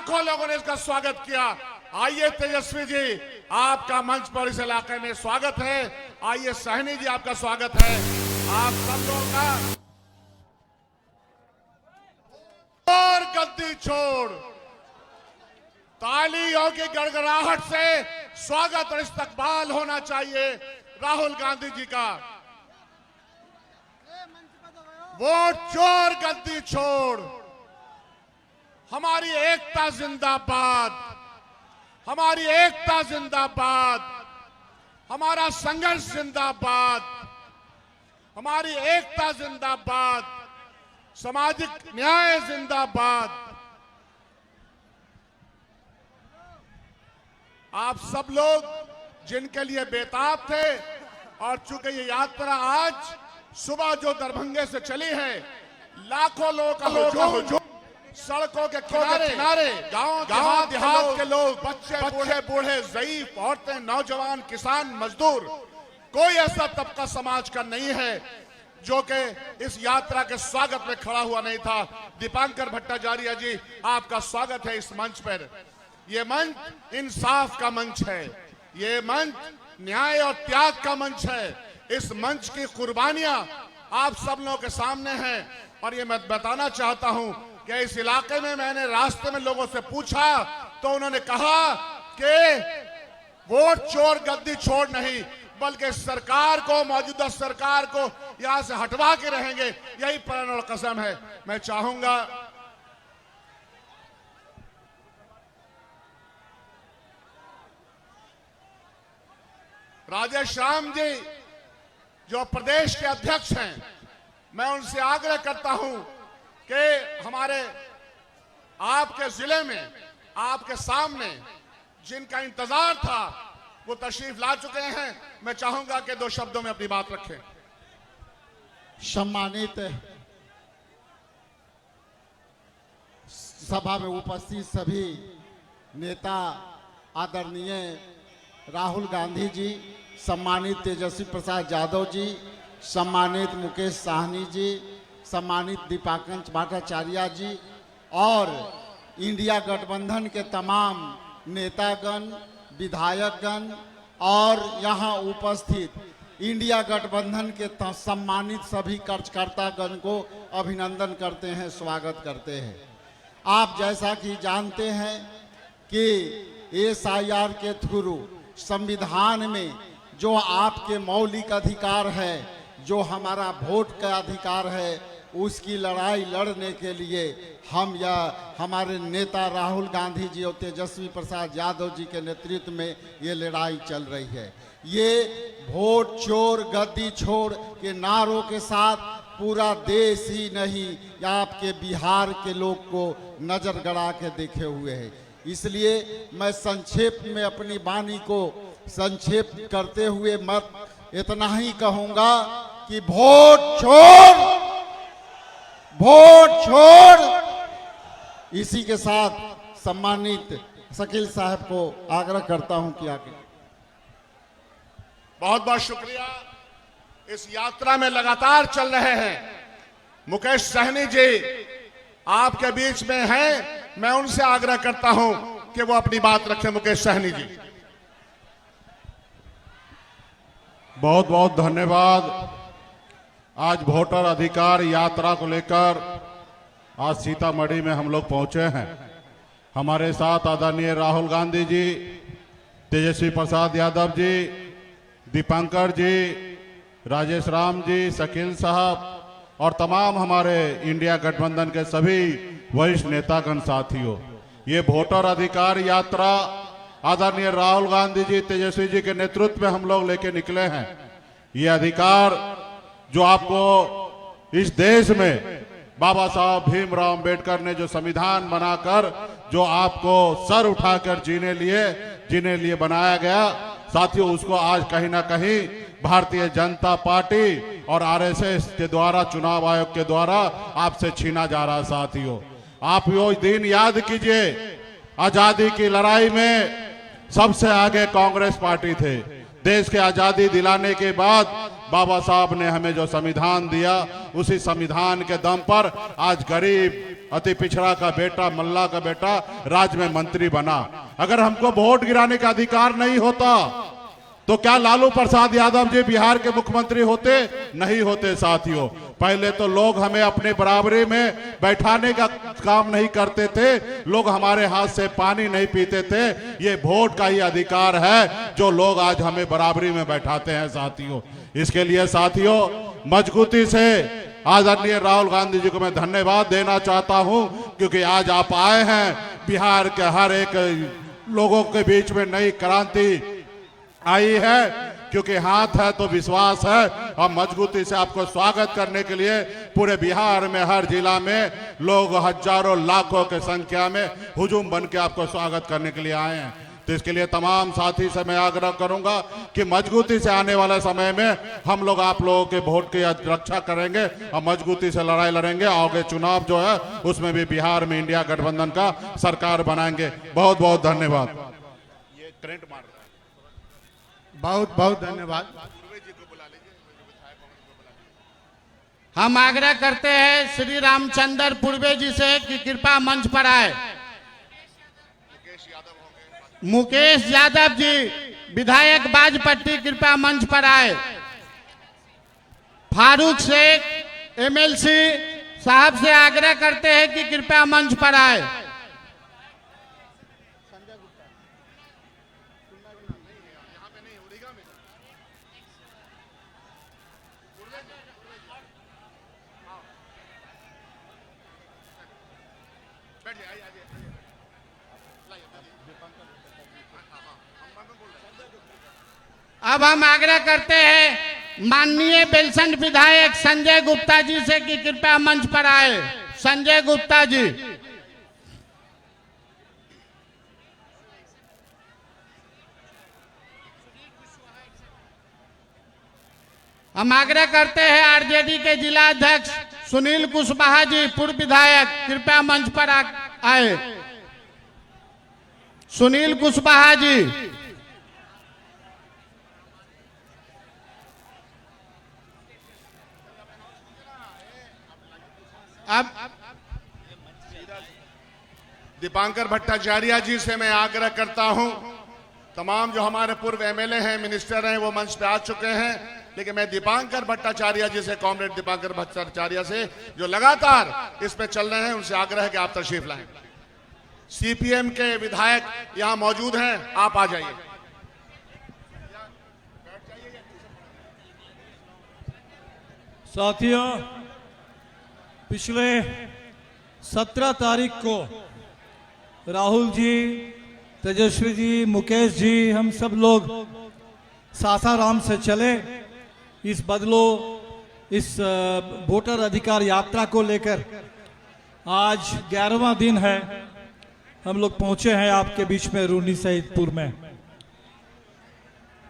लाखों लोगों ने इसका स्वागत किया। आइए तेजस्वी जी, आपका मंच पर इस इलाके में स्वागत है। आइए सहनी जी, आपका स्वागत है। आप सब लोगों का और गद्दी छोड़ तालियों की गड़गड़ाहट से स्वागत और इस्तकबाल होना चाहिए राहुल गांधी जी का। वोट चोर गद्दी छोड़, हमारी एकता जिंदाबाद, हमारी एकता जिंदाबाद, हमारा संघर्ष जिंदाबाद, हमारी एकता जिंदाबाद, सामाजिक न्याय जिंदाबाद। आप सब लोग जिनके लिए बेताब थे, और चूंकि ये यात्रा आज सुबह जो दरभंगे से चली है, लाखों लोगों का हुजूम, सड़कों के किनारे गांव देहात के लोग, बच्चे बूढ़े ज़ईफ, औरतें, नौजवान, किसान, मजदूर, कोई ऐसा तबका समाज का नहीं है जो कि इस यात्रा के स्वागत में खड़ा हुआ नहीं था। दीपांकर भट्टाचार्य जी, आपका स्वागत है इस मंच पर। ये मंच इंसाफ का मंच है, ये मंच न्याय और त्याग का मंच है। इस मंच की कुर्बानियां आप सब लोगों के सामने हैं। और ये मैं बताना चाहता हूं कि इस इलाके में मैंने रास्ते में लोगों से पूछा तो उन्होंने कहा कि वोट चोर गद्दी छोड़ नहीं, बल्कि सरकार को, मौजूदा सरकार को यहां से हटवा के रहेंगे। यही प्रण और कसम है। मैं चाहूंगा राजेश राम जी जो प्रदेश के अध्यक्ष हैं, मैं उनसे आग्रह करता हूं कि हमारे आपके जिले में, आपके सामने जिनका इंतजार था वो तशरीफ ला चुके हैं। मैं चाहूंगा कि दो शब्दों में अपनी बात रखें। सम्मानित सभा में उपस्थित सभी नेता, आदरणीय राहुल गांधी जी, सम्मानित तेजस्वी प्रसाद यादव जी, सम्मानित मुकेश साहनी जी, सम्मानित दीपांकर भट्टाचार्य जी और इंडिया गठबंधन के तमाम नेतागण, विधायकगण और यहाँ उपस्थित इंडिया गठबंधन के सम्मानित सभी कार्यकर्तागण को अभिनंदन करते हैं, स्वागत करते हैं। आप जैसा कि जानते हैं कि SIR के थ्रू संविधान में जो आपके मौलिक अधिकार है, जो हमारा वोट का अधिकार है, उसकी लड़ाई लड़ने के लिए हम या हमारे नेता राहुल गांधी जी और तेजस्वी प्रसाद यादव जी के नेतृत्व में ये लड़ाई चल रही है। ये वोट चोर गद्दी छोड़ के नारों के साथ पूरा देश ही नहीं, आपके बिहार के लोग को नजर गड़ा के देखे हुए है। इसलिए मैं संक्षेप में अपनी वाणी को संक्षेप करते हुए मत इतना ही कहूंगा कि वोट छोड़, वोट छोड़। इसी के साथ सम्मानित शकील साहब को आग्रह करता हूं कि आगे। बहुत बहुत शुक्रिया। इस यात्रा में लगातार चल रहे हैं मुकेश सहनी जी, आपके बीच में हैं। मैं उनसे आग्रह करता हूं कि वो अपनी बात रखें। मुकेश सहनी जी। बहुत बहुत धन्यवाद। आज वोटर अधिकार यात्रा को लेकर आज सीतामढ़ी में हम लोग पहुंचे हैं। हमारे साथ आदरणीय राहुल गांधी जी, तेजस्वी प्रसाद यादव जी, दीपांकर जी, राजेश राम जी, शकील साहब और तमाम हमारे इंडिया गठबंधन के सभी वरिष्ठ नेतागण साथियों। ये वोटर अधिकार यात्रा आदरणीय राहुल गांधी जी, तेजस्वी जी के नेतृत्व में हम लोग लेके निकले हैं। ये अधिकार जो आपको इस देश में बाबा साहब भीमराव अंबेडकर ने जो संविधान बनाकर जो आपको सर उठाकर जीने लिए बनाया गया, साथियों, उसको आज कहीं ना कहीं भारतीय जनता पार्टी और RSS के द्वारा, चुनाव आयोग के द्वारा आपसे छीना जा रहा है। साथियों, आप वो दिन याद कीजिए, आजादी की लड़ाई में सबसे आगे कांग्रेस पार्टी थे। देश के आजादी दिलाने के बाद बाबा साहब ने हमें जो संविधान दिया, उसी संविधान के दम पर आज गरीब, अति पिछड़ा का बेटा, मल्ला का बेटा राज्य में मंत्री बना। अगर हमको वोट गिराने का अधिकार नहीं होता तो क्या लालू प्रसाद यादव जी बिहार के मुख्यमंत्री होते? नहीं होते साथियों। पहले तो लोग हमें अपने बराबरी में बैठाने का काम नहीं करते थे, लोग हमारे हाथ से पानी नहीं पीते थे। ये वोट का ही अधिकार है जो लोग आज हमें बराबरी में बैठाते हैं साथियों। इसके लिए साथियों मजबूती से आदरणीय राहुल गांधी जी को मैं धन्यवाद देना चाहता हूं, क्योंकि आज आप आए हैं, बिहार के हर एक लोगों के बीच में नई क्रांति आई है, क्योंकि हाथ है तो विश्वास है। और मजबूती से आपको स्वागत करने के लिए पूरे बिहार में हर जिला में लोग हजारों लाखों के संख्या में हुजूम बन के आपको स्वागत करने के लिए आए हैं। तो इसके लिए तमाम साथी से मैं आग्रह करूंगा कि मजबूती से आने वाले समय में हम लोग आप लोगों के वोट की रक्षा करेंगे और मजबूती से लड़ाई लड़ेंगे। आगे चुनाव जो है उसमें भी बिहार में इंडिया गठबंधन का सरकार बनाएंगे। बहुत बहुत धन्यवाद। ये करंट मार बहुत बहुत धन्यवाद। हम आग्रह करते हैं श्री रामचंद्र पूर्वे जी से कि कृपया मंच पर आए। मुकेश यादव जी विधायक बाजपट्टी कृपया मंच पर आए। फारूक शेख एमएलसी साहब से आग्रह करते हैं कि कृपया मंच पर आए। अब हम आग्रह करते हैं माननीय बेलसंड विधायक संजय गुप्ता जी से कि कृपया मंच पर आए। संजय गुप्ता जी। हम आग्रह करते हैं आरजेडी के जिला अध्यक्ष सुनील कुशवाहा जी पूर्व विधायक कृपया मंच पर आए। सुनील कुशवाहा जी। अब दीपांकर भट्टाचार्य जी से मैं आग्रह करता हूं, तमाम जो हमारे पूर्व एमएलए हैं, मिनिस्टर हैं, वो मंच पे आ चुके हैं, लेकिन मैं दीपांकर भट्टाचार्य जी से, कॉमरेड दीपांकर भट्टाचार्य से जो लगातार इस पे चल रहे हैं, उनसे आग्रह है कि आप तशरीफ लाएं। सीपीएम के विधायक यहां मौजूद हैं, आप आ जाइए। साथियों, पिछले 17 तारीख को राहुल जी, तेजस्वी जी, मुकेश जी, हम सब लोग सासाराम से चले इस बदलो इस वोटर अधिकार यात्रा को लेकर। आज 11वां दिन है, हम लोग पहुंचे हैं आपके बीच में रूनी सईदपुर में।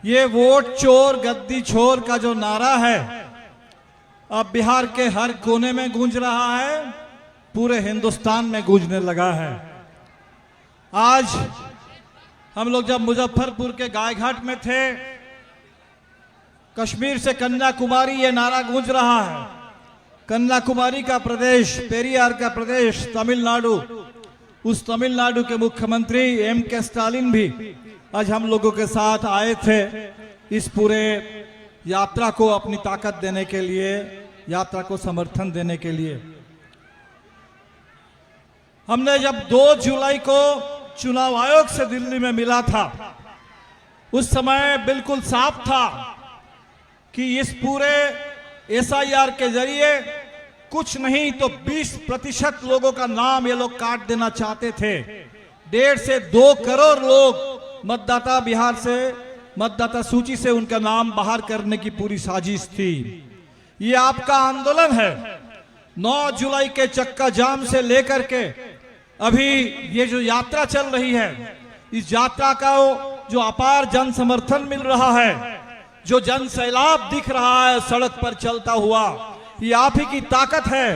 ये वोट चोर गद्दी छोर का जो नारा है अब बिहार के हर कोने में गूंज रहा है, पूरे हिंदुस्तान में गूंजने लगा है। आज हम लोग जब मुजफ्फरपुर के गायघाट में थे, कश्मीर से कन्याकुमारी ये नारा गूंज रहा है। कन्याकुमारी का प्रदेश, पेरियार का प्रदेश तमिलनाडु, उस तमिलनाडु के मुख्यमंत्री M.K. स्टालिन भी आज हम लोगों के साथ आए थे इस पूरे यात्रा को अपनी ताकत देने के लिए, यात्रा को समर्थन देने के लिए। हमने जब 2 जुलाई को चुनाव आयोग से दिल्ली में मिला था, उस समय बिल्कुल साफ था कि इस पूरे SIR के जरिए कुछ नहीं तो 20% लोगों का नाम ये लोग काट देना चाहते थे। 1.5 से 2 करोड़ लोग मतदाता बिहार से, मतदाता सूची से उनका नाम बाहर करने की पूरी साजिश थी। ये आपका आंदोलन है। 9 जुलाई के चक्का जाम से लेकर के अभी ये जो यात्रा चल रही है, इस यात्रा का जो अपार जन समर्थन मिल रहा है, जो जन सैलाब दिख रहा है सड़क पर चलता हुआ, ये आप ही की ताकत है,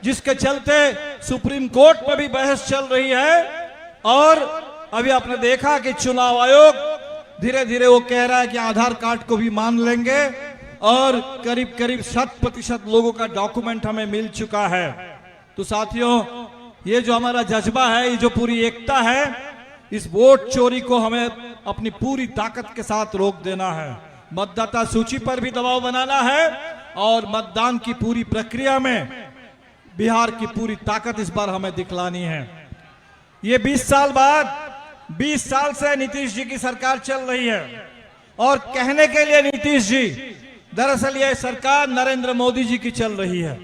जिसके चलते सुप्रीम कोर्ट में भी बहस चल रही है। और अभी आपने देखा कि चुनाव आयोग धीरे धीरे वो कह रहा है कि आधार कार्ड को भी मान लेंगे और करीब करीब 100% लोगों का डॉक्यूमेंट हमें मिल चुका है। तो साथियों, ये जो हमारा जज्बा है, ये जो पूरी एकता है, इस वोट चोरी को हमें अपनी पूरी ताकत के साथ रोक देना है। मतदाता सूची पर भी दबाव बनाना है और मतदान की पूरी प्रक्रिया में बिहार की पूरी ताकत इस बार हमें दिखलानी है। ये 20 साल बाद, 20 साल से नीतीश जी की सरकार चल रही है और कहने के लिए नीतीश जी, दरअसल यह सरकार नरेंद्र मोदी जी की चल रही है,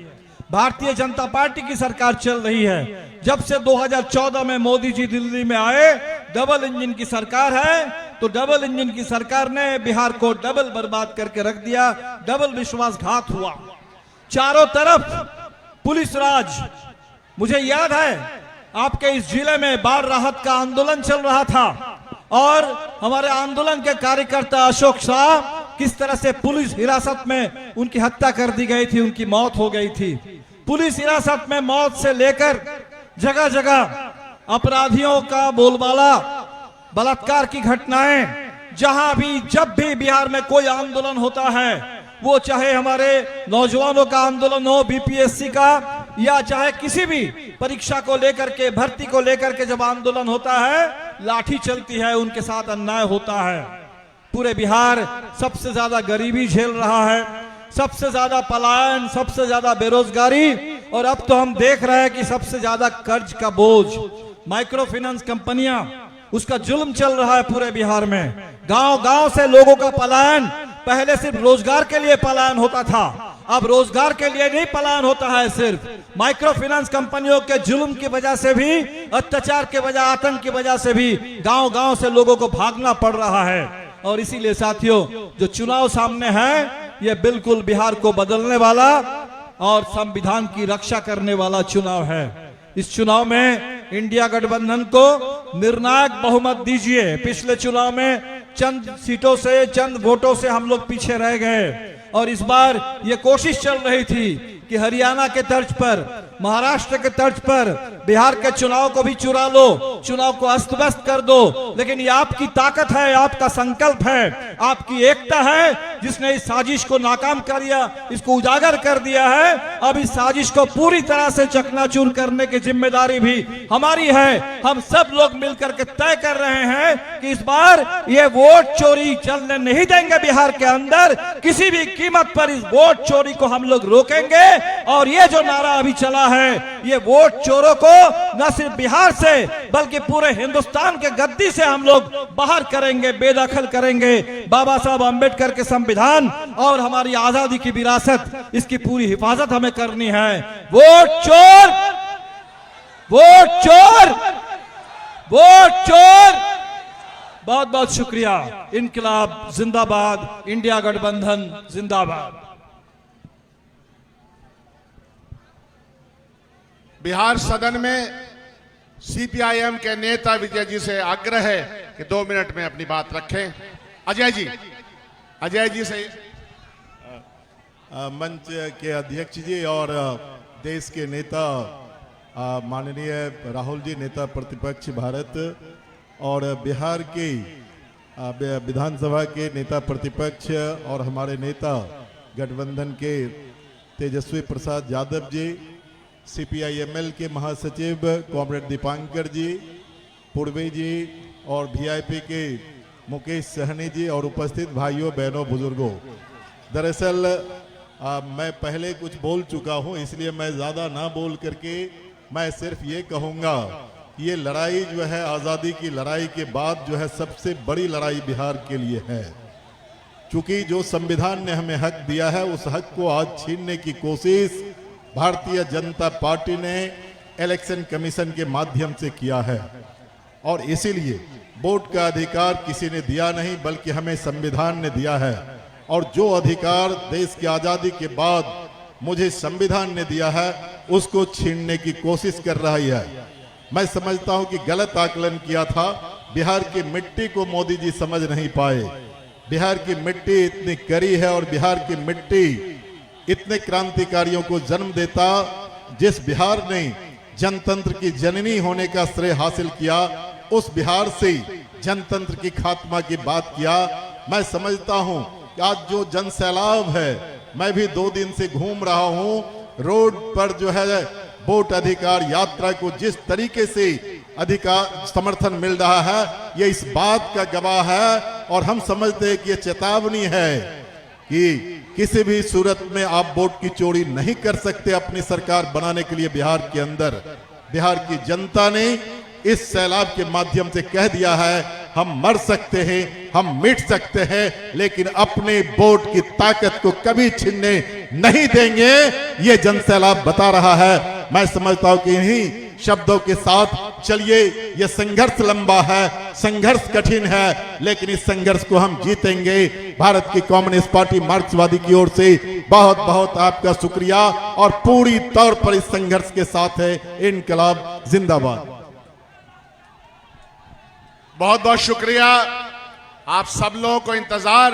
भारतीय जनता पार्टी की सरकार चल रही है। जब से 2014 में मोदी जी दिल्ली में आए, डबल इंजन की सरकार है, तो डबल इंजन की सरकार ने बिहार को डबल बर्बाद करके रख दिया, डबल विश्वासघात हुआ। चारों तरफ पुलिस राज। मुझे याद है आपके इस जिले में बाढ़ राहत का आंदोलन चल रहा था और हमारे आंदोलन के कार्यकर्ता अशोक शाह, किस तरह से पुलिस हिरासत में उनकी हत्या कर दी गई थी, उनकी मौत हो गई थी। पुलिस हिरासत में मौत से लेकर जगह जगह अपराधियों का बोलबाला, बलात्कार की घटनाएं, जहां भी जब भी बिहार में कोई आंदोलन होता है, वो चाहे हमारे नौजवानों का आंदोलन हो, बीपीएससी का, या चाहे किसी भी परीक्षा को लेकर के, भर्ती को लेकर के जब आंदोलन होता है, लाठी चलती है, उनके साथ अन्याय होता है। पूरे बिहार सबसे ज्यादा गरीबी झेल रहा है, सबसे ज्यादा पलायन, सबसे ज्यादा बेरोजगारी, और अब तो हम देख रहे हैं कि सबसे ज्यादा कर्ज का बोझ, माइक्रो फाइनेंस कंपनियां, उसका जुल्म चल रहा है पूरे बिहार में। गांव गांव से लोगों का पलायन, पहले सिर्फ रोजगार के लिए पलायन होता था, अब रोजगार के लिए नहीं पलायन होता है, सिर्फ माइक्रो फाइनेंस कंपनियों के जुल्म की वजह से भी, अत्याचार के वजह, आतंक की वजह से भी गांव गांव से लोगों को भागना पड़ रहा है। और इसीलिए साथियों, जो चुनाव सामने है, यह बिल्कुल बिहार को बदलने वाला और संविधान की रक्षा करने वाला चुनाव है। इस चुनाव में इंडिया गठबंधन को निर्णायक बहुमत दीजिए। पिछले चुनाव में चंद सीटों से, चंद वोटों से हम लोग पीछे रह गए और इस बार ये कोशिश चल रही थी कि हरियाणा के तर्ज पर, महाराष्ट्र के तर्ज पर बिहार के चुनाव को भी चुरा लो, चुनाव को अस्त व्यस्त कर दो। लेकिन ये आपकी ताकत है, आपका संकल्प है, आपकी एकता है, जिसने इस साजिश को नाकाम कर दिया, इसको उजागर कर दिया है। अब इस साजिश को पूरी तरह से चकनाचूर करने की जिम्मेदारी भी हमारी है। हम सब लोग मिलकर के तय कर रहे हैं कि इस बार ये वोट चोरी चलने नहीं देंगे बिहार के अंदर। किसी भी कीमत पर इस वोट चोरी को हम लोग रोकेंगे और ये जो नारा अभी चला है, ये वोट चोरों को न सिर्फ बिहार से बल्कि पूरे हिंदुस्तान के गद्दी से हम लोग बाहर करेंगे, बेदखल करेंगे। बाबा साहब अंबेडकर के संविधान और हमारी आजादी की विरासत, इसकी पूरी हिफाजत हमें करनी है। वोट चोर, वोट चोर, वोट चोर। बहुत बहुत शुक्रिया। इनकलाब जिंदाबाद, इंडिया गठबंधन जिंदाबाद। बिहार सदन में सीपीआईएम के नेता विजय जी से आग्रह है कि 2 मिनट में अपनी बात रखें। अजय जी, अजय जी से। मंच के अध्यक्ष जी और देश के नेता माननीय राहुल जी, नेता प्रतिपक्ष भारत, और बिहार के विधानसभा के नेता प्रतिपक्ष और हमारे नेता गठबंधन के तेजस्वी प्रसाद यादव जी, सीपीआईएमएल के महासचिव कॉमरेड दीपांकर जी, पूर्वी जी और वीआईपी के मुकेश सहनी जी और उपस्थित भाइयों बहनों बुजुर्गों। दरअसल मैं पहले कुछ बोल चुका हूं, इसलिए मैं ज़्यादा ना बोल करके मैं सिर्फ ये कहूँगा, ये लड़ाई जो है आज़ादी की लड़ाई के बाद जो है सबसे बड़ी लड़ाई बिहार के लिए है। चूंकि जो संविधान ने हमें हक दिया है, उस हक को आज छीनने की कोशिश भारतीय जनता पार्टी ने इलेक्शन कमीशन के माध्यम से किया है। और इसीलिए वोट का अधिकार किसी ने दिया नहीं, बल्कि हमें संविधान ने दिया है। और जो अधिकार देश की आजादी के बाद मुझे संविधान ने दिया है, उसको छीनने की कोशिश कर रही है। मैं समझता हूं कि गलत आकलन किया था। बिहार की मिट्टी को मोदी जी समझ नहीं पाए। बिहार की मिट्टी इतनी कड़ी है और बिहार की मिट्टी इतने क्रांतिकारियों को जन्म देता। जिस बिहार ने जनतंत्र की जननी होने का श्रेय हासिल किया, उस बिहार से जनतंत्र की खात्मा की बात किया। मैं समझता हूं कि आज जो जनसैलाब है, मैं भी 2 दिन से घूम रहा हूं, रोड पर जो है वोट अधिकार यात्रा को जिस तरीके से अधिकार समर्थन मिल रहा है, ये इस बात का गवाह है। और हम समझते हैं कि ये चेतावनी है कि किसी भी सूरत में आप वोट की चोरी नहीं कर सकते अपनी सरकार बनाने के लिए। बिहार के अंदर बिहार की जनता ने इस सैलाब के माध्यम से कह दिया है, हम मर सकते हैं, हम मिट सकते हैं, लेकिन अपने वोट की ताकत को कभी छीनने नहीं देंगे। ये जन सैलाब बता रहा है। मैं समझता हूं कि इन्हीं शब्दों के साथ चलिए। यह संघर्ष लंबा है, संघर्ष कठिन है, लेकिन इस संघर्ष को हम जीतेंगे। भारत की कम्युनिस्ट पार्टी मार्क्सवादी की ओर से बहुत बहुत आपका शुक्रिया और पूरी तौर पर इस संघर्ष के साथ है। इनकलाब जिंदाबाद। बहुत बहुत शुक्रिया। आप सब लोगों को इंतजार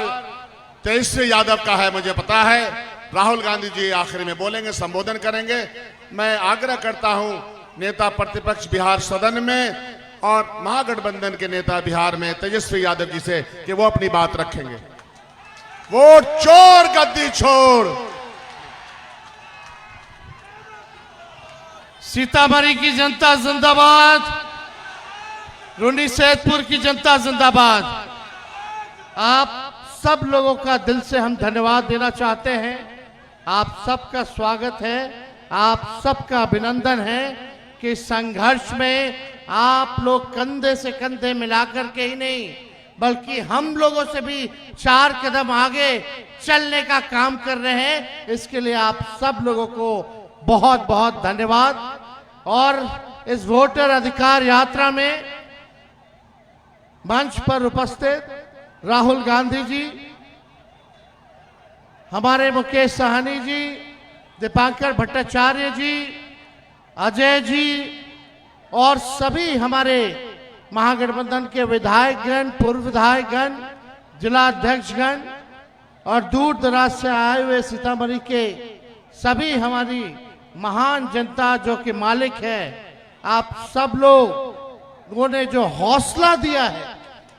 तेजस्वी यादव का है, मुझे पता है। राहुल गांधी जी आखिर में बोलेंगे, संबोधन करेंगे। मैं आग्रह करता हूं नेता प्रतिपक्ष बिहार सदन में और महागठबंधन के नेता बिहार में तेजस्वी यादव जी से कि वो अपनी बात रखेंगे। वोट चोर गद्दी छोड़। सीतामढ़ी की जनता जिंदाबाद, रूनी सैदपुर की जनता जिंदाबाद। आप सब लोगों का दिल से हम धन्यवाद देना चाहते हैं। आप सबका स्वागत है, आप सबका अभिनंदन है कि संघर्ष में आप लोग कंधे से कंधे मिलाकर के ही नहीं बल्कि हम लोगों से भी 4 कदम आगे चलने का काम कर रहे हैं। इसके लिए आप सब लोगों को बहुत बहुत धन्यवाद। और इस वोटर अधिकार यात्रा में मंच पर उपस्थित राहुल गांधी जी, हमारे मुकेश साहनी जी, दीपांकर भट्टाचार्य जी, अजय जी और सभी हमारे महागठबंधन के विधायकगण, पूर्व विधायकगण, जिला अध्यक्षगण और दूर दराज से आए हुए सीतामढ़ी के सभी हमारी महान जनता जो कि मालिक है, आप सब लोगों ने जो हौसला दिया है,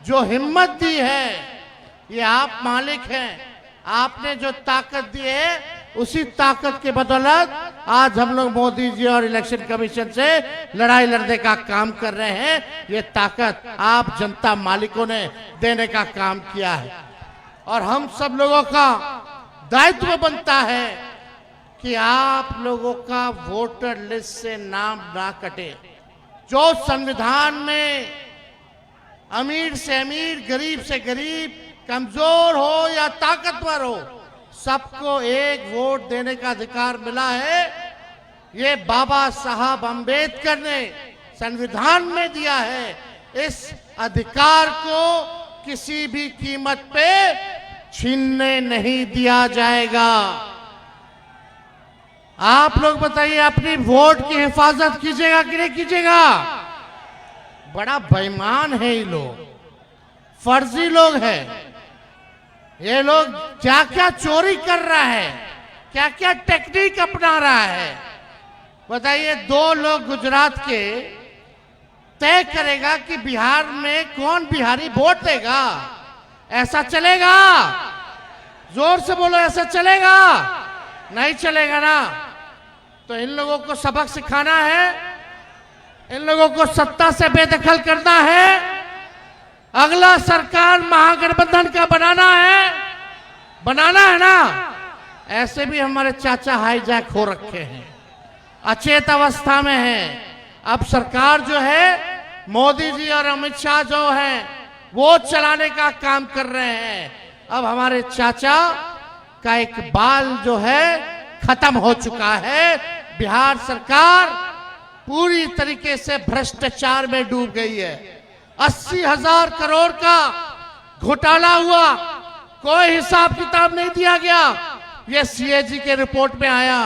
जो हिम्मत दी है, ये आप मालिक हैं। आपने जो ताकत दी है, उसी ताकत के बदौलत आज हम लोग मोदी जी और इलेक्शन कमीशन से लड़ाई लड़ने का काम कर रहे हैं। ये ताकत आप जनता मालिकों ने देने का काम किया है और हम सब लोगों का दायित्व बनता है कि आप लोगों का वोटर लिस्ट से नाम ना कटे। जो संविधान में अमीर से अमीर, गरीब से गरीब, कमजोर हो या ताकतवर हो, सबको एक वोट देने का अधिकार मिला है। ये बाबा साहब अंबेडकर ने संविधान में दिया है। इस अधिकार को किसी भी कीमत पे छीनने नहीं दिया जाएगा। आप लोग बताइए, अपनी वोट की हिफाजत कीजिएगा कि नहीं कीजिएगा? बड़ा बेईमान है ये लोग, फर्जी लोग हैं। ये लोग क्या क्या चोरी कर रहा है, क्या क्या टेक्निक अपना रहा है। बताइए, 2 लोग गुजरात के तय करेगा कि बिहार में कौन बिहारी वोट देगा। ऐसा चलेगा? जोर से बोलो, ऐसा चलेगा? नहीं चलेगा ना। तो इन लोगों को सबक सिखाना है, इन लोगों को सत्ता से बेदखल करना है। अगला सरकार महागठबंधन का बनाना है ना। ऐसे भी हमारे चाचा हाईजैक हो रखे हैं, अचेत अवस्था में हैं। अब सरकार जो है, मोदी जी और अमित शाह जो हैं, वो चलाने का काम कर रहे हैं। अब हमारे चाचा का एक बाल जो है खत्म हो चुका है। बिहार सरकार पूरी तरीके से भ्रष्टाचार में डूब गई है। 80,000 करोड़ का घोटाला हुआ, कोई हिसाब किताब नहीं दिया गया। ये सीएजी के रिपोर्ट में आया।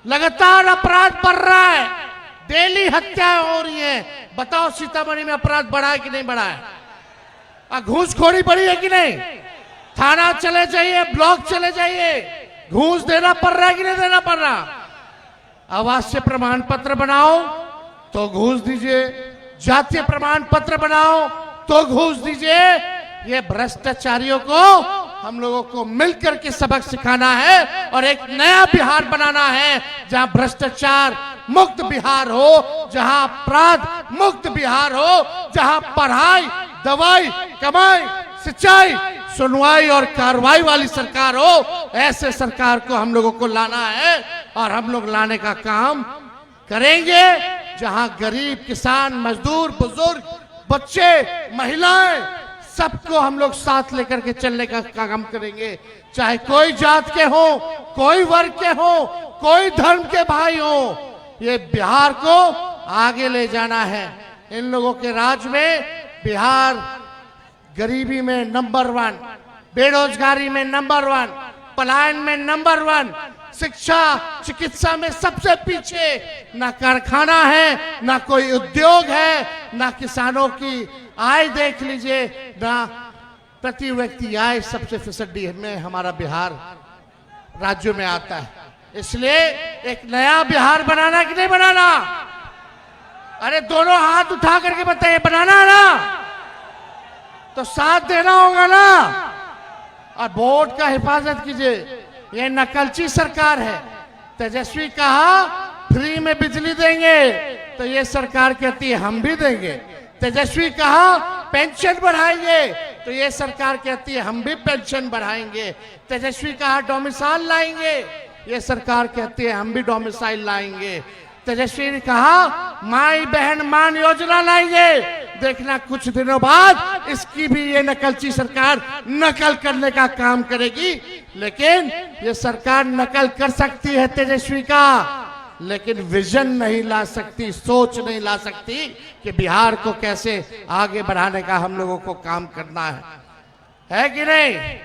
लगातार अपराध बढ़ रहा है, डेली हत्याएं हो रही है। बताओ, सीतामढ़ी में अपराध बढ़ा है कि नहीं बढ़ा है? घूसखोरी बढ़ी है कि नहीं? थाना चले जाइए, ब्लॉक चले जाइए, घूस देना पड़ रहा है कि नहीं देना पड़ रहा? आवासीय प्रमाण पत्र बनाओ तो घूस दीजिए, जातीय प्रमाण पत्र बनाओ तो घूस दीजिए। ये भ्रष्टाचारियों को हम लोगों को मिलकर के सबक सिखाना है और एक नया बिहार बनाना है जहां भ्रष्टाचार मुक्त बिहार हो, जहां अपराध मुक्त बिहार हो, जहां पढ़ाई, दवाई, कमाई, सिंचाई, सुनवाई और कार्रवाई वाली सरकार हो, ऐसे सरकार को हम लोगों को लाना है और हम लोग लाने का काम करेंगे। जहां गरीब, किसान, मजदूर, बुजुर्ग, बच्चे, महिलाएं, सबको हम लोग साथ लेकर के चलने का काम करेंगे। चाहे कोई जात के हो, कोई वर्ग के हो, कोई धर्म के भाई हो, ये बिहार को आगे ले जाना है। इन लोगों के राज में बिहार गरीबी में नंबर 1, बेरोजगारी में नंबर 1, पलायन में नंबर 1, शिक्षा, चिकित्सा में सबसे पीछे। ना कारखाना है, ना कोई उद्योग है, ना किसानों की आय देख लीजिए, ना प्रति व्यक्ति आय सबसे फीसदी में हमारा बिहार राज्यों में आता है। इसलिए एक नया बिहार बनाना कि नहीं बनाना? अरे दोनों हाथ उठा करके बताइए, बनाना है ना? तो साथ देना होगा ना, और वोट का हिफाजत कीजिए। ये नकलची सरकार है। तेजस्वी कहा फ्री में बिजली देंगे, तो ये सरकार कहती है हम भी देंगे। तेजस्वी कहा पेंशन बढ़ाएंगे, तो ये सरकार कहती है हम भी पेंशन बढ़ाएंगे। तेजस्वी कहा डोमिसाइल लाएंगे, ये सरकार कहती है हम भी डोमिसाइल लाएंगे। तेजस्वी ने कहा माई बहन मान योजना लाएंगे, देखना कुछ दिनों बाद इसकी भी ये नकलची सरकार नकल करने का काम करेगी। लेकिन ये सरकार नकल कर सकती है तेजस्वी का, लेकिन विजन नहीं ला सकती, सोच नहीं ला सकती कि बिहार को कैसे आगे बढ़ाने का हम लोगों को काम करना है कि नहीं?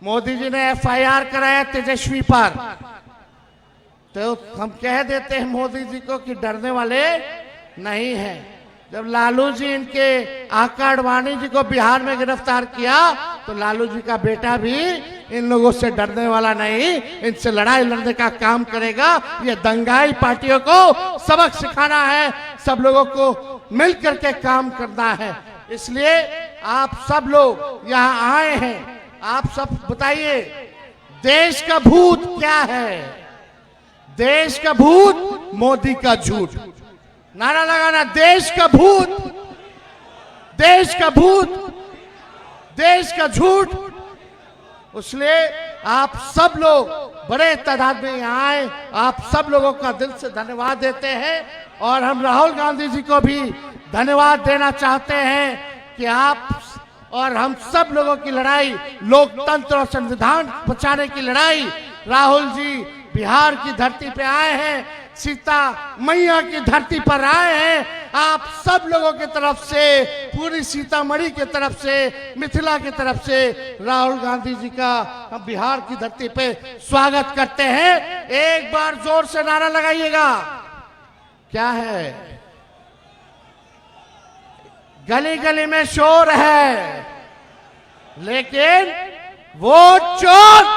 मोदी जी ने FIR कराया तेजस्वी पर, तो हम कह देते हैं मोदी जी को कि डरने वाले नहीं है। जब लालू जी इनके आका अडवाणी जी को बिहार में गिरफ्तार किया, तो लालू जी का बेटा भी इन लोगों से डरने वाला नहीं, इनसे लड़ाई लड़ने का काम करेगा। ये दंगाई पार्टियों को सबक सिखाना है, सब लोगों को मिल करके काम करना है। इसलिए आप सब लोग यहाँ आए हैं, आप सब बताइए देश का भूत क्या है? देश का भूत मोदी का झूठ। नारा लगाना, देश का भूत, देश का भूत, देश का झूठ। इसलिए आप सब लोग बड़े तादाद में यहाँ आए, आप सब लोगों का दिल से धन्यवाद देते हैं। और हम राहुल गांधी जी को भी धन्यवाद देना चाहते हैं कि आप और हम सब लोगों की लड़ाई, लोकतंत्र और संविधान बचाने की लड़ाई, राहुल जी बिहार की धरती पे आए हैं, सीता मैया की धरती पर आए हैं। आप सब लोगों की तरफ से, पूरी सीतामढ़ी की तरफ से, मिथिला की तरफ से राहुल गांधी जी का हम बिहार की धरती पे स्वागत करते हैं। एक बार जोर से नारा लगाइएगा। क्या है? गली गली में शोर है, लेकिन वोट चोर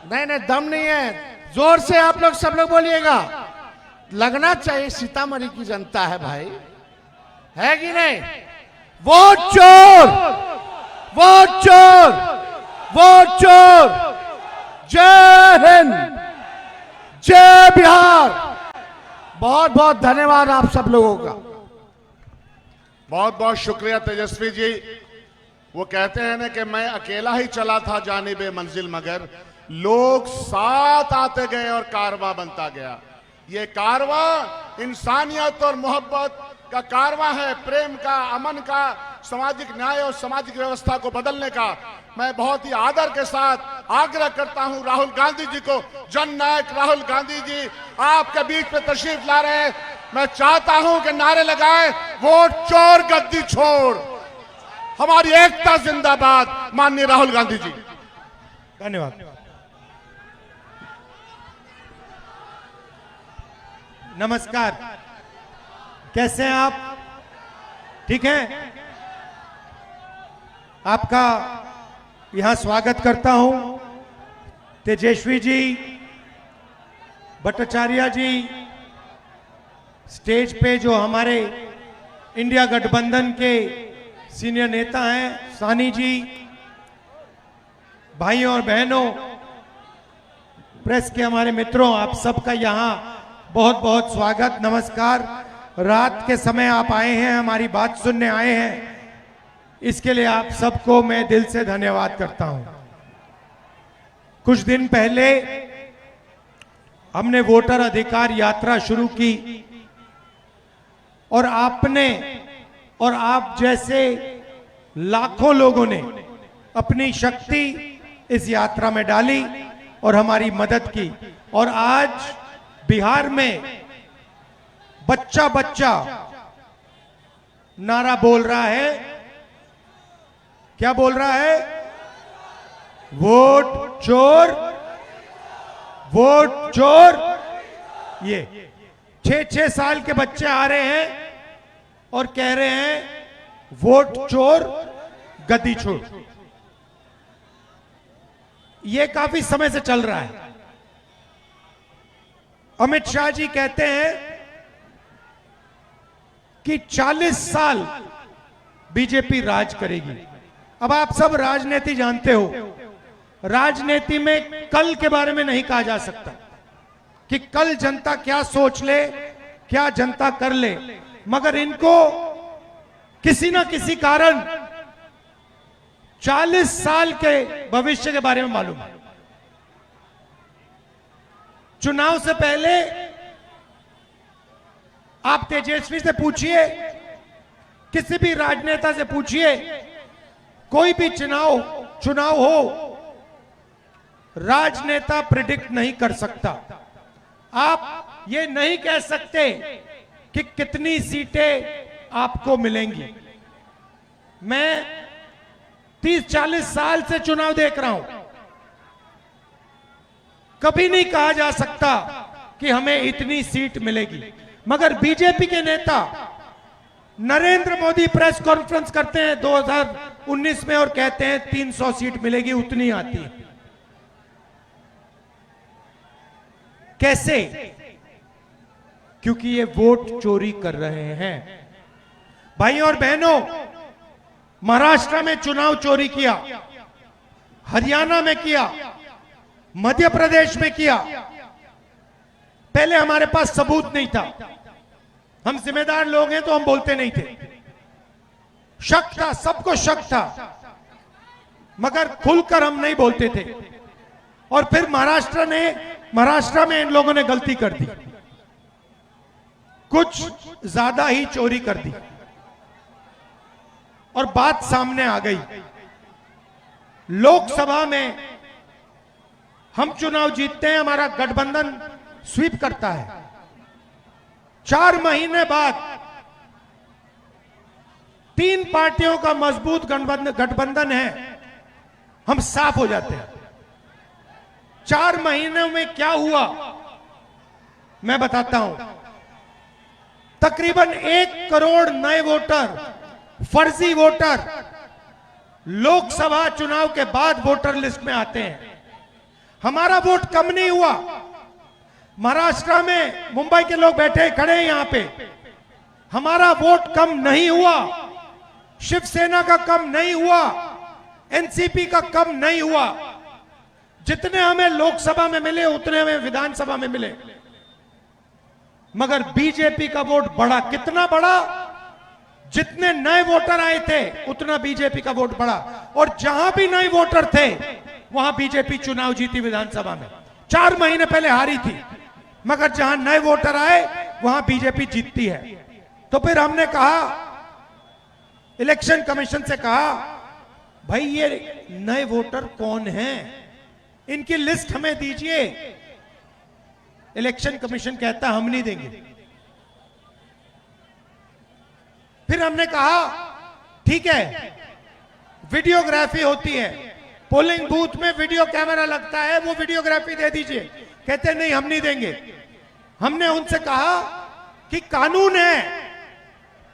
नहीं, दम नहीं है। जोर से आप लोग सब लोग बोलिएगा। लगना चाहिए सीतामढ़ी की जनता है भाई, है कि नहीं? वोट चोर, वोट चोर, वोट चोर। जय हिंद, जय बिहार। बहुत बहुत धन्यवाद आप सब लोगों का। बहुत बहुत शुक्रिया तेजस्वी जी। वो कहते हैं ना कि मैं अकेला ही चला था जानिबे मंजिल, मगर लोग साथ आते गए और कारवां बनता गया। ये कारवां इंसानियत और मोहब्बत का कारवां है, प्रेम का, अमन का, सामाजिक न्याय और सामाजिक व्यवस्था को बदलने का। मैं बहुत ही आदर के साथ आग्रह करता हूं राहुल गांधी जी को, जननायक राहुल गांधी जी आपके बीच में तशरीफ ला रहे हैं। मैं चाहता हूं कि नारे लगाएं, वोट चोर गद्दी छोड़, हमारी एकता जिंदाबाद। माननीय राहुल गांधी जी, धन्यवाद। नमस्कार, कैसे हैं आप? ठीक हैं? आपका यहां स्वागत करता हूं। तेजस्वी जी, भट्टाचार्य जी, स्टेज पे जो हमारे इंडिया गठबंधन के सीनियर नेता हैं, सानी जी, भाइयों और बहनों, प्रेस के हमारे मित्रों, आप सबका यहाँ बहुत बहुत स्वागत, नमस्कार। रात के समय आप आए हैं, हमारी बात सुनने आए हैं, इसके लिए आप सबको मैं दिल से धन्यवाद करता हूं। कुछ दिन पहले हमने वोटर अधिकार यात्रा शुरू की और आपने और आप जैसे लाखों लोगों ने अपनी शक्ति इस यात्रा में डाली और हमारी मदद की। और आज बिहार में बच्चा बच्चा नारा बोल रहा है, क्या बोल रहा है? वोट चोर, वोट चोर। ये 6-6 साल के बच्चे आ रहे हैं और कह रहे हैं वोट चोर गद्दी छोड़। ये काफी समय से चल रहा है। अमित शाह जी कहते हैं कि 40 साल बीजेपी राज करेगी। अब आप सब राजनीति जानते हो, राजनीति में कल के बारे में नहीं कहा जा सकता कि कल जनता क्या सोच ले, क्या जनता कर ले, मगर इनको किसी ना किसी कारण 40 साल के भविष्य के बारे में मालूम है। चुनाव से पहले आप तेजस्वी से पूछिए, किसी भी राजनेता से पूछिए, कोई भी चुनाव हो, राजनेता प्रिडिक्ट नहीं कर सकता। आप ये नहीं कह सकते कि कितनी सीटें आपको मिलेंगी। मैं 30-40 साल से चुनाव देख रहा हूं, कभी नहीं कहा जा सकता कि हमें इतनी सीट मिलेगी। मगर बीजेपी के नेता नरेंद्र मोदी प्रेस कॉन्फ्रेंस करते हैं 2019 में और कहते हैं 300 सीट मिलेगी, उतनी आती है। कैसे? क्योंकि ये वोट चोरी कर रहे हैं। भाई और बहनों, महाराष्ट्र में चुनाव चोरी किया, हरियाणा में किया, मध्य प्रदेश में किया। पहले हमारे पास सबूत नहीं था, हम जिम्मेदार लोग हैं तो हम बोलते नहीं थे। शक था, सबको शक था, मगर खुलकर हम नहीं बोलते थे। और फिर महाराष्ट्र में इन लोगों ने गलती कर दी, कुछ ज्यादा ही चोरी कर दी और बात सामने आ गई। लोकसभा में हम चुनाव जीतते हैं, हमारा गठबंधन स्वीप करता है। 4 महीने बाद 3 पार्टियों का मजबूत गठबंधन है, हम साफ हो जाते हैं। 4 महीनों में क्या हुआ मैं बताता हूं। तकरीबन 1 करोड़ नए वोटर, फर्जी वोटर लोकसभा चुनाव के बाद वोटर लिस्ट में आते हैं। हमारा वोट कम नहीं हुआ। महाराष्ट्र में मुंबई के लोग बैठे खड़े हैं यहां पे, हमारा वोट कम नहीं हुआ, शिवसेना का कम नहीं हुआ, एनसीपी का कम नहीं हुआ। जितने हमें लोकसभा में मिले उतने हमें विधानसभा में मिले। मगर बीजेपी का वोट बढ़ा। कितना बढ़ा? जितने नए वोटर आए थे उतना बीजेपी का वोट बढ़ा। और जहां भी नए वोटर थे वहां बीजेपी चुनाव जीती विधानसभा में। 4 महीने पहले हारी थी, मगर जहां नए वोटर आए वहां बीजेपी जीतती है। तो फिर हमने कहा, इलेक्शन कमीशन से कहा, भाई ये नए वोटर कौन हैं, इनकी लिस्ट हमें दीजिए। इलेक्शन कमीशन कहता हम नहीं देंगे। फिर हमने कहा ठीक है, वीडियोग्राफी होती है, पोलिंग बूथ में वीडियो कैमरा लगता है, वो वीडियोग्राफी दे दीजिए। कहते नहीं, हम नहीं देंगे। हमने उनसे कहा कि कानून है,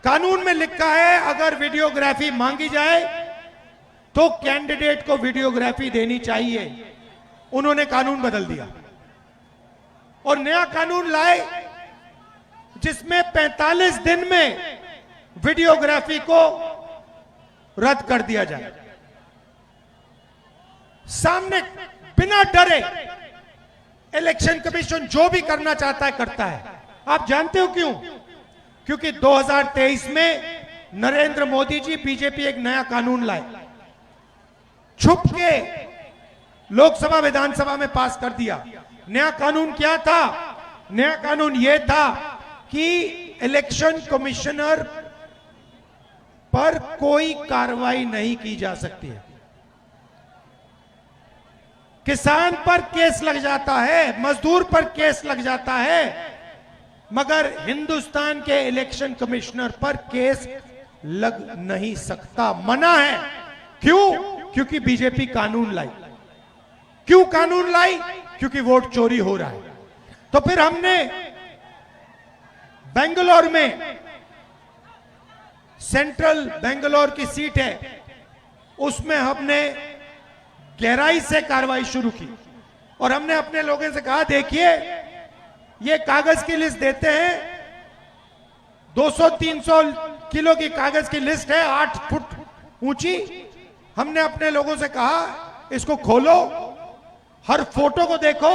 कानून में लिखा है अगर वीडियोग्राफी मांगी जाए तो कैंडिडेट को वीडियोग्राफी देनी चाहिए। उन्होंने कानून बदल दिया और नया कानून लाए जिसमें 45 दिन में वीडियोग्राफी को रद्द कर दिया जाए। सामने बिना डरे इलेक्शन कमीशन जो भी करना चाहता है करता है। आप जानते हो क्यों? क्योंकि 2023 में नरेंद्र मोदी जी बीजेपी एक नया कानून लाए, छुप के लोकसभा विधानसभा में पास कर दिया। नया कानून क्या था? नया कानून यह था कि इलेक्शन कमिश्नर पर कोई कार्रवाई नहीं की जा सकती है। किसान पर केस लग जाता है, मजदूर पर केस लग जाता है, मगर हिंदुस्तान के इलेक्शन कमिश्नर पर केस लग नहीं सकता, मना है। क्यों? क्योंकि बीजेपी कानून लाई। क्यों कानून लाई? क्योंकि वोट चोरी हो रहा है। तो फिर हमने बेंगलोर में, सेंट्रल बेंगलोर की सीट है, उसमें हमने गहराई से कार्रवाई शुरू की और हमने अपने लोगों से कहा, देखिए ये कागज की लिस्ट देते हैं, 200-300 किलो की कागज की लिस्ट है, 8 फुट ऊंची। हमने अपने लोगों से कहा, इसको खोलो, हर फोटो को देखो,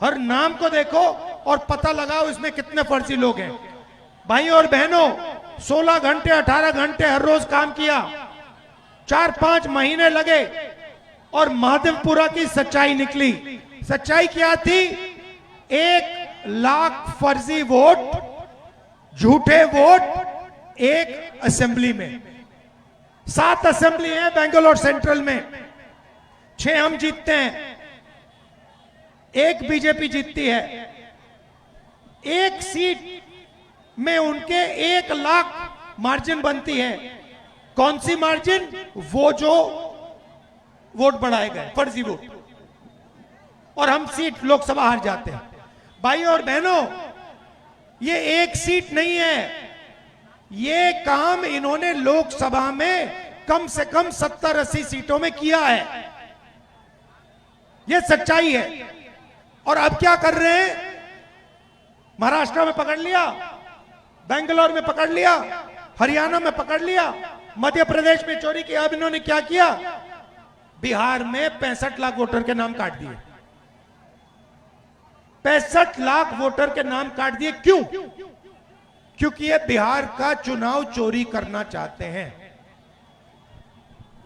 हर नाम को देखो और पता लगाओ इसमें कितने फर्जी लोग हैं। भाई और बहनों, 16 घंटे 18 घंटे हर रोज काम किया, 4-5 महीने लगे और महादेवपुरा की सच्चाई निकली। सच्चाई क्या थी? 1 लाख फर्जी वोट, झूठे वोट एक असेंबली में। 7 असेंबली है बेंगलोर सेंट्रल में, 6 हम जीतते हैं, 1 बीजेपी जीतती है। 1 सीट में उनके 1 लाख मार्जिन बनती है। कौन सी मार्जिन? वो जो वोट बढ़ाए गए, फर्जी वोट, और हम सीट लोकसभा हार जाते हैं। भाई और बहनों, ये 1 सीट नहीं है, ये काम इन्होंने लोकसभा में कम से कम 70-80 सीटों में किया है। ये सच्चाई है। और अब क्या कर रहे हैं? महाराष्ट्र में पकड़ लिया, बेंगलोर में पकड़ लिया, हरियाणा में पकड़ लिया, मध्य प्रदेश में चोरी किया। अब इन्होंने क्या किया? बिहार में 65 लाख वोटर के नाम काट दिए। 65 लाख वोटर के नाम काट दिए। क्यों? क्योंकि ये बिहार का चुनाव चोरी करना चाहते हैं।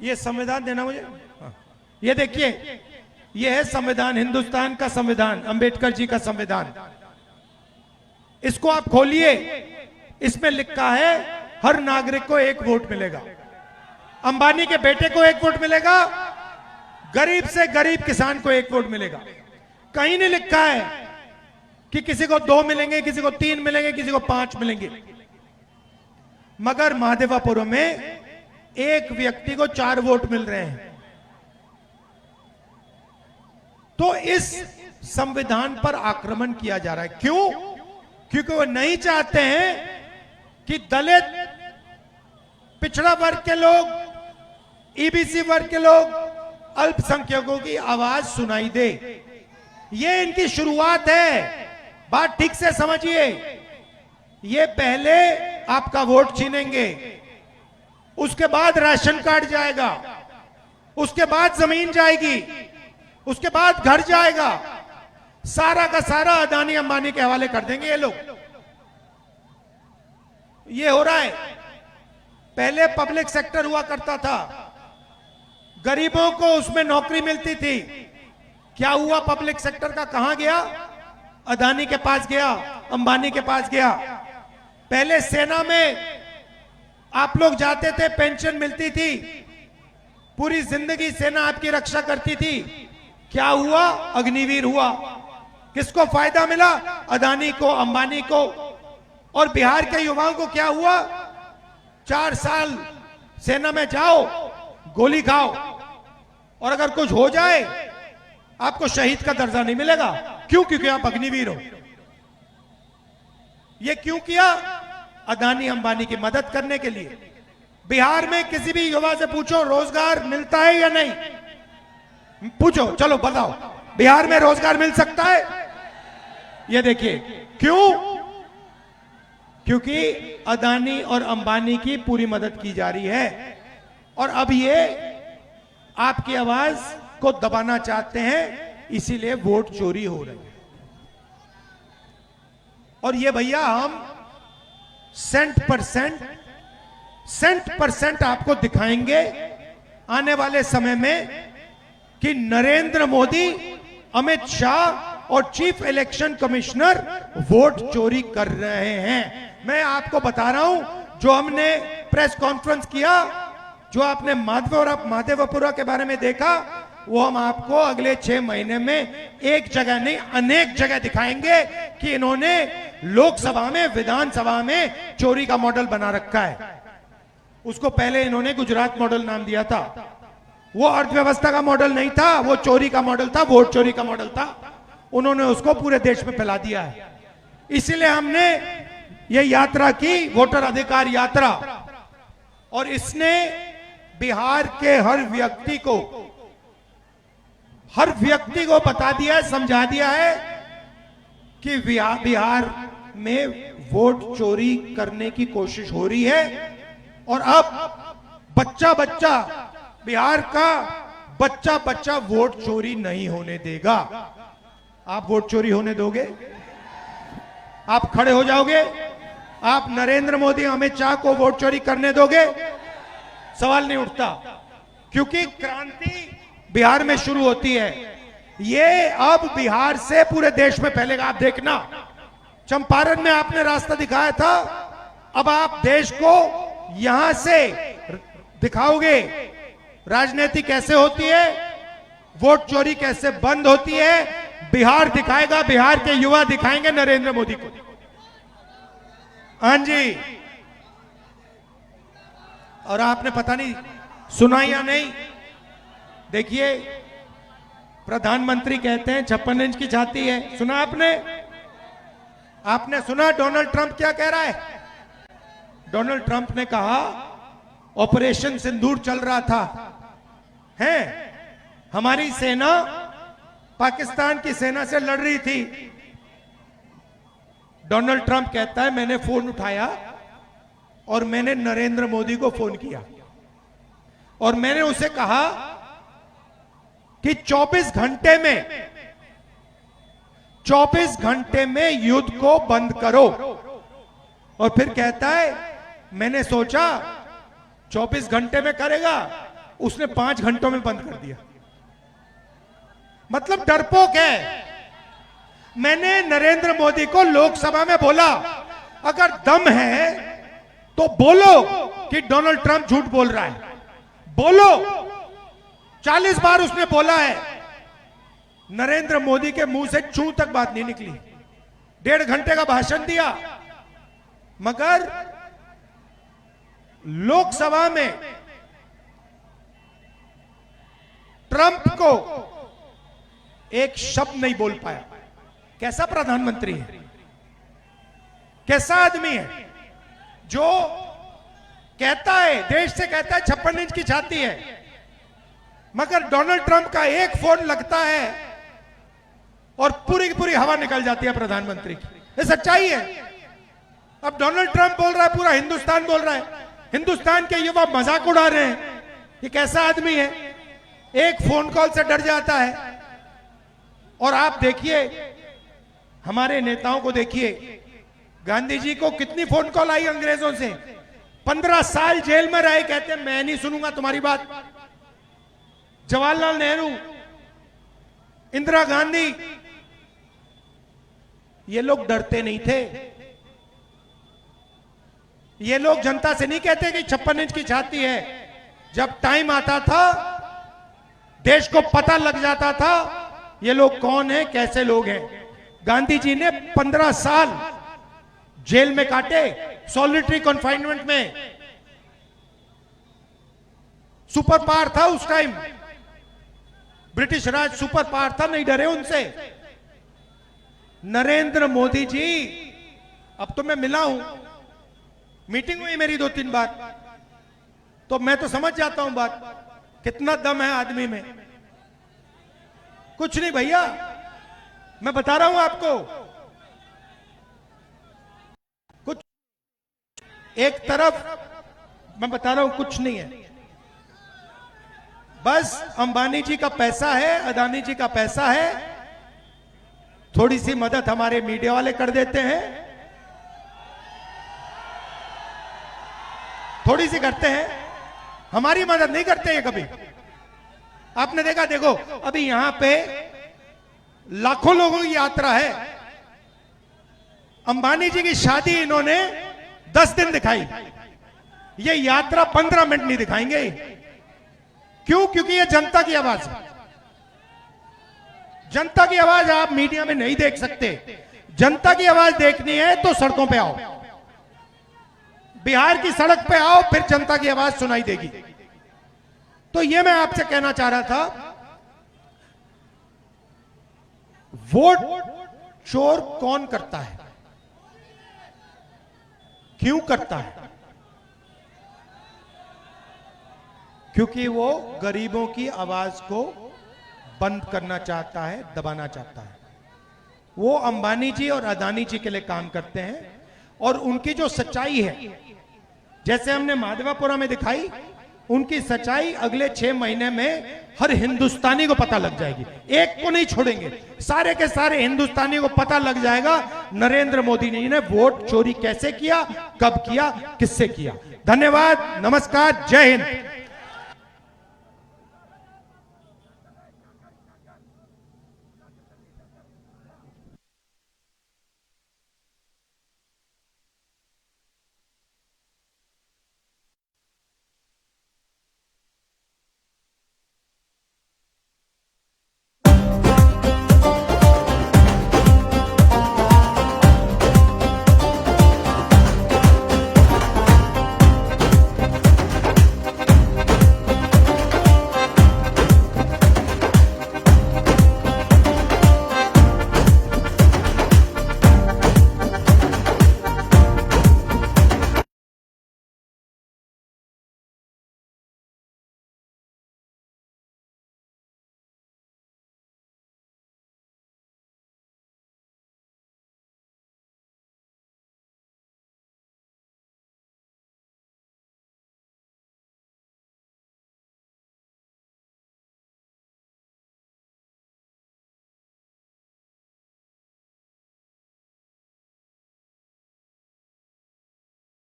ये संविधान देना मुझे, ये देखिए, ये है संविधान, हिंदुस्तान का संविधान, अंबेडकर जी का संविधान। इसको आप खोलिए, इसमें लिखा है हर नागरिक को 1 वोट मिलेगा। अंबानी के बेटे को 1 वोट मिलेगा, गरीब से गरीब किसान को 1 वोट मिलेगा। कहीं नहीं लिखा है कि किसी को 2 मिलेंगे, किसी को 3 मिलेंगे, किसी को 5 मिलेंगे। मगर महादेवापुरम में एक व्यक्ति को 4 वोट मिल रहे हैं। तो इस संविधान पर आक्रमण किया जा रहा है। क्यों? क्योंकि वो नहीं चाहते हैं कि दलित, पिछड़ा वर्ग के लोग, ईबीसी वर्ग के लोग, अल्पसंख्यकों की आवाज सुनाई दे। ये इनकी शुरुआत है। बात ठीक से समझिए। ये पहले आपका वोट छीनेंगे, उसके बाद राशन कार्ड जाएगा, उसके बाद जमीन जाएगी, उसके बाद घर जाएगा, सारा का सारा अदानी अंबानी के हवाले कर देंगे ये लोग। ये हो रहा है। पहले पब्लिक सेक्टर हुआ करता था, गरीबों को उसमें नौकरी मिलती थी। क्या हुआ पब्लिक सेक्टर का? कहां गया? अदानी के पास गया, अंबानी के पास गया। पहले सेना में आप लोग जाते थे, पेंशन मिलती थी, पूरी जिंदगी सेना आपकी रक्षा करती थी। क्या हुआ? अग्निवीर हुआ। किसको फायदा मिला? अदानी को, अंबानी को। और बिहार के युवाओं को क्या हुआ? 4 साल सेना में जाओ, गोली खाओ, और अगर कुछ हो जाए आपको शहीद का दर्जा नहीं मिलेगा। क्यों? क्योंकि आप अग्निवीर हो। यह क्यों किया? अदानी अंबानी की मदद करने के लिए। बिहार में किसी भी युवा से पूछो रोजगार मिलता है या नहीं, पूछो, चलो बताओ, बिहार में रोजगार मिल सकता है? ये देखिए, क्यों? क्योंकि अदानी और अंबानी की पूरी मदद की जा रही है। और अब ये आपकी आवाज को दबाना चाहते हैं इसीलिए वोट चोरी हो रही है। और ये भैया हम सेंट परसेंट आपको दिखाएंगे आने वाले समय में कि नरेंद्र मोदी, अमित शाह और चीफ इलेक्शन कमिश्नर वोट चोरी कर रहे हैं। मैं आपको बता रहा हूं, जो हमने प्रेस कॉन्फ्रेंस किया, जो आपने माधेपुरा के बारे में देखा, वो हम आपको अगले 6 महीने में एक जगह नहीं अनेक जगह दिखाएंगे कि इन्होंने लोकसभा में, विधानसभा में चोरी का मॉडल बना रखा है। उसको पहले इन्होंने गुजरात मॉडल नाम दिया था। वो अर्थव्यवस्था का मॉडल नहीं था, वो चोरी का मॉडल था, वोट चोरी का मॉडल था। उन्होंने उसको पूरे देश में फैला दिया है। इसलिए हमने ये यात्रा की, वोटर अधिकार यात्रा, और इसने बिहार के हर व्यक्ति को बता दिया है, समझा दिया है कि बिहार में वोट चोरी करने की कोशिश हो रही है। और अब बच्चा बिहार का बच्चा वोट चोरी नहीं होने देगा। आप वोट चोरी होने दोगे? आप खड़े हो जाओगे? आप नरेंद्र मोदी, अमित शाह को वोट चोरी करने दोगे? सवाल नहीं उठता, क्योंकि क्रांति बिहार में शुरू होती है। ये अब बिहार से पूरे देश में फैलेगा। आप देखना, चंपारण में आपने रास्ता दिखाया था, अब आप देश को यहां से दिखाओगे राजनीति कैसे होती है, वोट चोरी कैसे बंद होती है। बिहार दिखाएगा, बिहार के युवा दिखाएंगे नरेंद्र मोदी को। हाँ जी, और आपने पता नहीं सुना या नहीं, देखिए प्रधानमंत्री कहते हैं 56 इंच की छाती है। सुना आपने? आपने सुना डोनाल्ड ट्रंप क्या कह रहा है? डोनाल्ड ट्रंप ने कहा ऑपरेशन सिंदूर चल रहा था, है हमारी सेना पाकिस्तान की सेना से लड़ रही थी। डोनाल्ड ट्रंप कहता है मैंने फोन उठाया और मैंने नरेंद्र मोदी को फोन किया और मैंने उसे कहा कि 24 घंटे में युद्ध को बंद करो। और फिर कहता है मैंने सोचा 24 घंटे में करेगा, उसने 5 घंटों में बंद कर दिया। मतलब डरपोक है। मैंने नरेंद्र मोदी को लोकसभा में बोला अगर दम है तो बोलो कि डोनाल्ड ट्रंप झूठ बोल रहा है, बोलो। 40 बार उसने बोला है, नरेंद्र मोदी के मुंह से चू तक बात नहीं निकली। 1.5 घंटे का भाषण दिया, मगर लोकसभा में ट्रंप को एक शब्द नहीं बोल पाया। कैसा प्रधानमंत्री है, कैसा आदमी है जो कहता है, देश से कहता है 56 इंच की छाती है, मगर डोनाल्ड ट्रंप का एक फोन लगता है और पूरी की पूरी हवा निकल जाती है प्रधानमंत्री की। ये सच्चाई है। अब डोनाल्ड ट्रंप बोल रहा है, पूरा हिंदुस्तान बोल रहा है, हिंदुस्तान के युवा मजाक उड़ा रहे हैं। ये कैसा आदमी है, एक फोन कॉल से डर जाता है। और आप देखिए हमारे नेताओं को देखिए, गांधी जी को कितनी फोन कॉल आई अंग्रेजों से। 15 साल जेल में रहे, कहते हैं मैं नहीं सुनूंगा तुम्हारी बात। जवाहरलाल नेहरू, इंदिरा गांधी, ये लोग डरते नहीं थे। ये लोग जनता से नहीं कहते कि 56 इंच की छाती है। जब टाइम आता था, देश को पता लग जाता था ये लोग कौन है, कैसे लोग हैं। गांधी जी ने 15 साल जेल में काटे, सॉलिटरी कन्फाइनमेंट में। सुपर पावर था उस टाइम, ब्रिटिश राज सुपर पावर था, नहीं डरे उनसे। नरेंद्र मोदी जी, अब तो मैं मिला हूं, मीटिंग हुई मेरी 2-3 बार, तो मैं तो समझ जाता हूं बात, कितना दम है आदमी में। कुछ नहीं भैया, मैं बता रहा हूं आपको, कुछ एक तरफ मैं बता रहा हूं कुछ नहीं है। बस अंबानी जी का पैसा है, अदानी जी का पैसा है, थोड़ी सी मदद हमारे मीडिया वाले कर देते हैं, थोड़ी सी करते हैं, हमारी मदद नहीं करते हैं कभी। आपने देखा, देखो अभी यहां पे लाखों लोगों की यात्रा है। अंबानी जी की शादी इन्होंने 10 दिन दिखाई, ये यात्रा 15 मिनट नहीं दिखाएंगे। क्यों? क्योंकि ये जनता की आवाज है। जनता की आवाज आप मीडिया में नहीं देख सकते। जनता की आवाज देखनी है तो सड़कों पे आओ, बिहार की सड़क पे आओ, फिर जनता की आवाज सुनाई देगी। तो ये मैं आपसे कहना चाह रहा था, वोट चोर कौन करता है, क्यों करता है? क्योंकि वो गरीबों की आवाज को बंद करना चाहता है, दबाना चाहता है। वो अंबानी जी और अदानी जी के लिए काम करते हैं, और उनकी जो सच्चाई है, जैसे हमने माधवापुरा में दिखाई, उनकी सच्चाई अगले 6 महीने में हर हिंदुस्तानी को पता लग जाएगी। एक को नहीं छोड़ेंगे, सारे के सारे हिंदुस्तानी को पता लग जाएगा नरेंद्र मोदी जी ने वोट चोरी कैसे किया, कब किया, किससे किया। धन्यवाद, नमस्कार, जय हिंद।